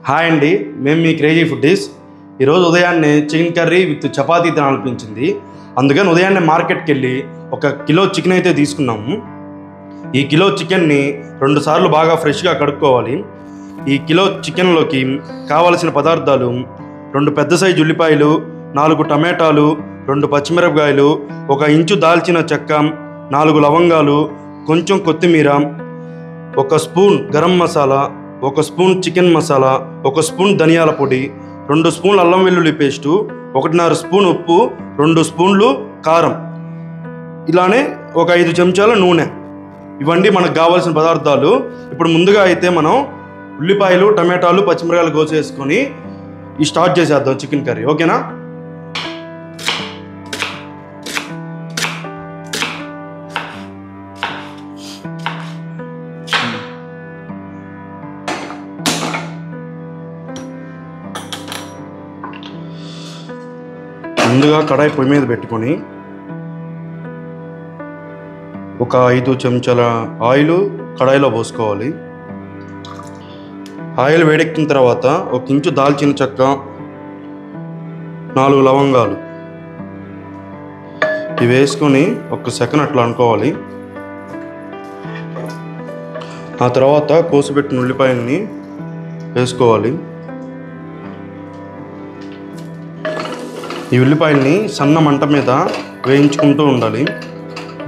Hi అండి, మేము మీ crazy foodies. ఈరోజు ఉదయాన్నే చికెన్ కర్రీ విత్ చపాతీ తినాలనిపించింది. అందుకని ఉదయాన్నే మార్కెట్కి వెళ్ళి 1 కిలో చికెన్ అయితే తీసుకున్నాము. ఈ కిలో చికెన్ని 2 సార్లు బాగా ఫ్రెష్గా కడుక్కోవాలి. ఈ కిలో చికెన్లోకి కావలసిన పదార్థాలు 2 పెద్ద సైజు ఉల్లిపాయలు, 4 టమాటాలు, 2 పచ్చిమిరపకాయలు, 1 ఇంచు దాల్చిన చెక్క, 4 లవంగాలు, కొంచెం కొత్తిమీర, 1 spoon garam masala, 1 spoon chicken masala, 1 spoon ధనియాల పొడి, 2 స్పూన్లు అల్లం వెల్లుల్లి పేస్టు, 1.5 స్పూన్ ఉప్పు, 2 స్పూన్లు కారం, ఇలానే 1 5 చెంచాల నూనె. ఇవన్నీ మనకు కావాల్సిన పదార్థాలు. ఇప్పుడు ముందుగా అయితే మనం ఉల్లిపాయలు, టమాటాలు, పచ్చిమిరకాయలు కోసేసుకొని స్టార్ట్ చేసేద్దాం చికెన్ కర్రీ. ఓకేనా? ముందుగా కడాయి పొయ్యి మీద పెట్టుకొని 1 5 చెంచాల ఆయిల్ కడాయిలో పోసుకోవాలి. ఆయిల్ వేడెక్కిన తర్వాత 1 ఇంచు దాల్చిన చెక్క, 4 లవంగాలు ఇవి వేసుకొని 1 సెకండ్ అట్లా అనుకోవాలి. ఆ తర్వాత కోసిపెట్టిన ఉల్లిపాయల్ని వేసుకోవాలి. ఈ ఉల్లిపాయల్ని సన్న మంట మీద వేయించుకుంటూ ఉండాలి,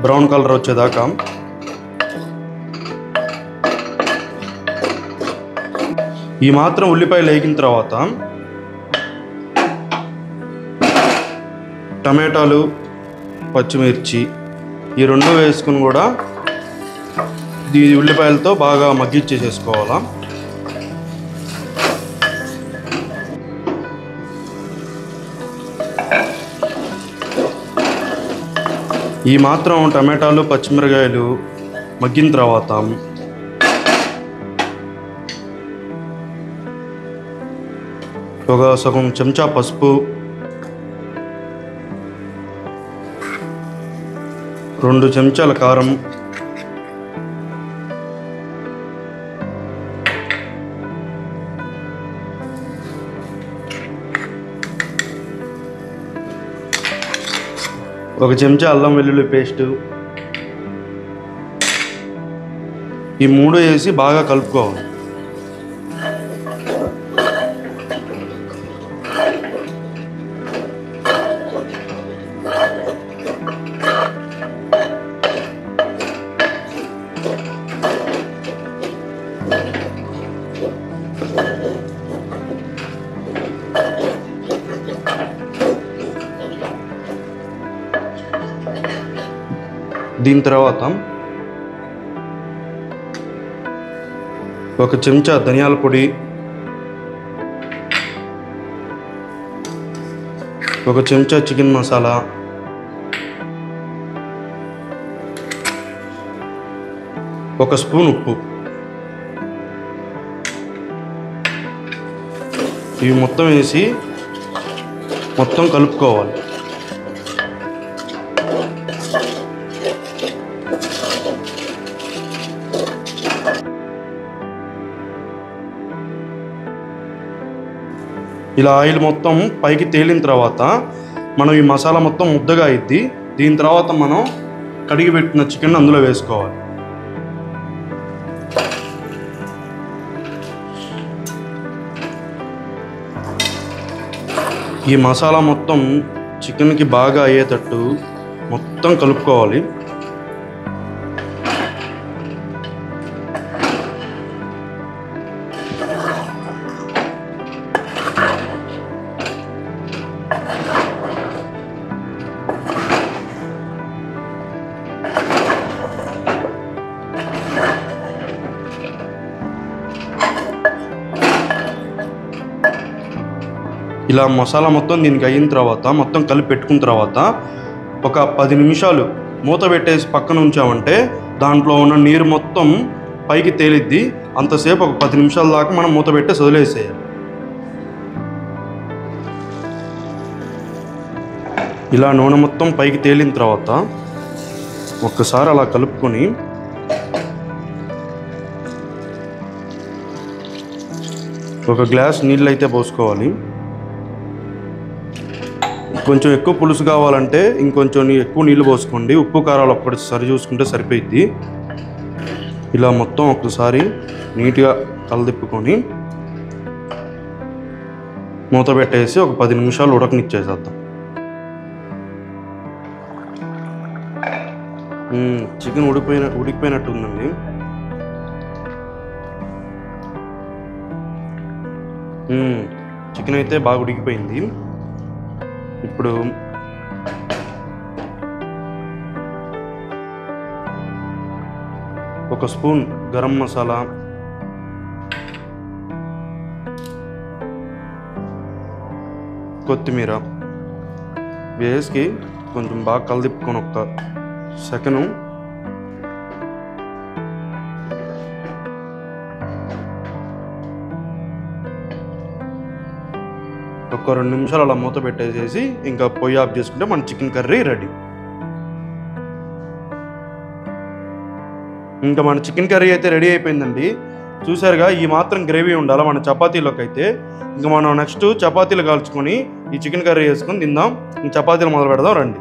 బ్రౌన్ కలర్ వచ్చేదాకా. ఈ మాత్రం ఉల్లిపాయలు వేగిన తర్వాత టమాటాలు, పచ్చిమిర్చి ఈ 2 వేసుకుని కూడా ఈ ఉల్లిపాయలతో బాగా మగ్గిచ్చేసేసుకోవాలా. ఈ మాత్రం టమాటాలు, పచ్చిమిరకాయలు మగ్గిన తర్వాత సగం చెంచా పసుపు, 2 చెంచాల కారం, ఒక చెంచా అల్లం వెల్లుల్లి పేస్టు, ఈ 3 వేసి బాగా కలుపుకోవాలి. దీని తర్వాత 1 చెంచా ధనియాల పొడి, 1 చెంచా చికెన్ మసాలా, 1 స్పూన్ ఉప్పు, ఇవి మొత్తం వేసి మొత్తం కలుపుకోవాలి. ఇలా ఆయిల్ మొత్తం పైకి తేలిన తర్వాత మనం ఈ మసాలా మొత్తం ముద్దగా అయింది. దీని తర్వాత మనం కడిగి పెట్టిన చికెన్ అందులో వేసుకోవాలి. ఈ మసాలా మొత్తం చికెన్కి బాగా అయ్యేటట్టు మొత్తం కలుపుకోవాలి. ఇలా మసాలా మొత్తం దీనికి అయిన తర్వాత మొత్తం కలిపి పెట్టుకున్న తర్వాత 10 నిమిషాలు మూత పెట్టేసి పక్కన ఉంచామంటే దాంట్లో ఉన్న నీరు మొత్తం పైకి తేలిద్ది. అంతసేపు 10 నిమిషాల దాకా మనం మూత పెట్టేసి వదిలేసేయాలి. ఇలా నూనె మొత్తం పైకి తేలిన తర్వాత ఒక్కసారి అలా కలుపుకొని ఒక గ్లాస్ నీళ్ళు అయితే పోసుకోవాలి. కొంచెం ఎక్కువ పులుసు కావాలంటే ఇంకొంచెం ఎక్కువ నీళ్ళు పోసుకోండి. ఉప్పు కారాలు ఒక్కటి సరి చూసుకుంటే సరిపోయిద్ది. ఇలా మొత్తం ఒకసారి నీట్గా కలదిప్పుకొని మూత పెట్టేసి ఒక 10 నిమిషాలు ఉడకనిచ్చేసేద్దాం. చికెన్ ఉడికిపోయినట్టు ఉందండి. చికెన్ అయితే బాగా ఉడికిపోయింది. ఇప్పుడు ఒక స్పూన్ గరం మసాలా, కొత్తిమీర వేసి కొంచెం బాగా కలదిప్పుకొని ఒక సెకండ్ ఒక 2 నిమిషాలు అలా మూత పెట్టేసేసి ఇంకా పొయ్యి ఆఫ్ చేసుకుంటే మన చికెన్ కర్రీ రెడీ. ఇంకా మన చికెన్ కర్రీ అయితే రెడీ అయిపోయిందండి. చూసారుగా, ఈ మాత్రం గ్రేవీ ఉండాలి మన చపాతీలోకి అయితే. ఇంకా మనం నెక్స్ట్ చపాతీలు కాల్చుకొని ఈ చికెన్ కర్రీ వేసుకొని తిందాం. ఇంక చపాతీలు మొదలు పెడదాం రండి.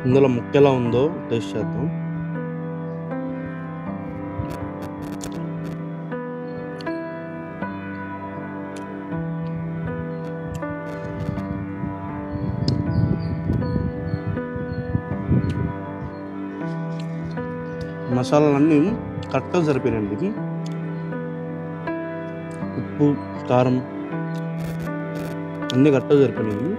ఇందులో ముక్క ఎలా ఉందో టేస్ట్ చేద్దాం. మసాలాలన్నీ కరెక్ట్గా సరిపోయినాయండి. ఉప్పు, కారం అన్నీ కరెక్ట్గా సరిపోయినాయి.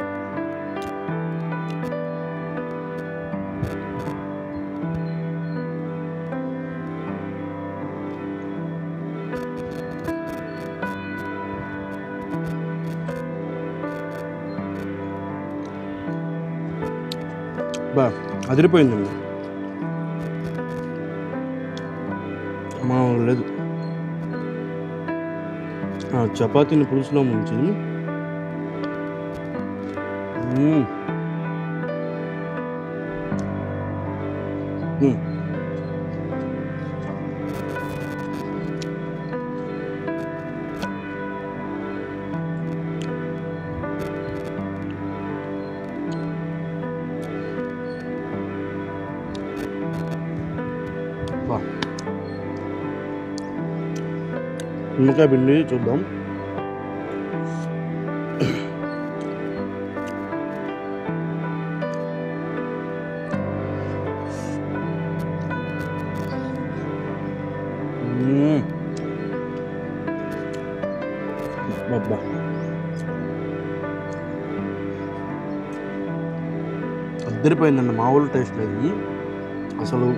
అదిరిపోయిందండి. మామూలు లేదు. చపాతీని పులుసులో ముంచి నిమ్మకాయ పిండి చూద్దాం. బాబా అద్దరిపోయిందండి. మామూలు టేస్ట్ లేదు అసలు.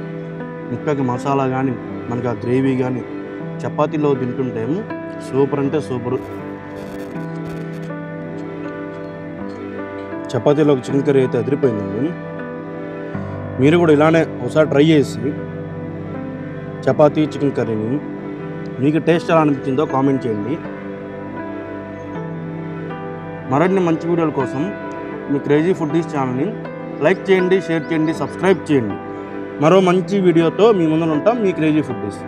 ముక్కకి మసాలా కానీ మనకి ఆ గ్రేవీ కానీ చపాతీలో తింటుంటే సూపర్ అంటే సూపర్. చపాతీలోకి చికెన్ కర్రీ అయితే అదిరిపోయిందండి. మీరు కూడా ఇలానే ఒకసారి ట్రై చేసి చపాతీ చికెన్ కర్రీని మీకు టేస్ట్ ఎలా అనిపించిందో కామెంట్ చేయండి. మరిన్ని మంచి వీడియోల కోసం మీ క్రేజీ ఫుడ్డీస్ ఛానల్ని లైక్ చేయండి, షేర్ చేయండి, సబ్స్క్రైబ్ చేయండి. మరో మంచి వీడియోతో మీ ముందు ఉంటాం. మీ క్రేజీ ఫుడ్డీస్.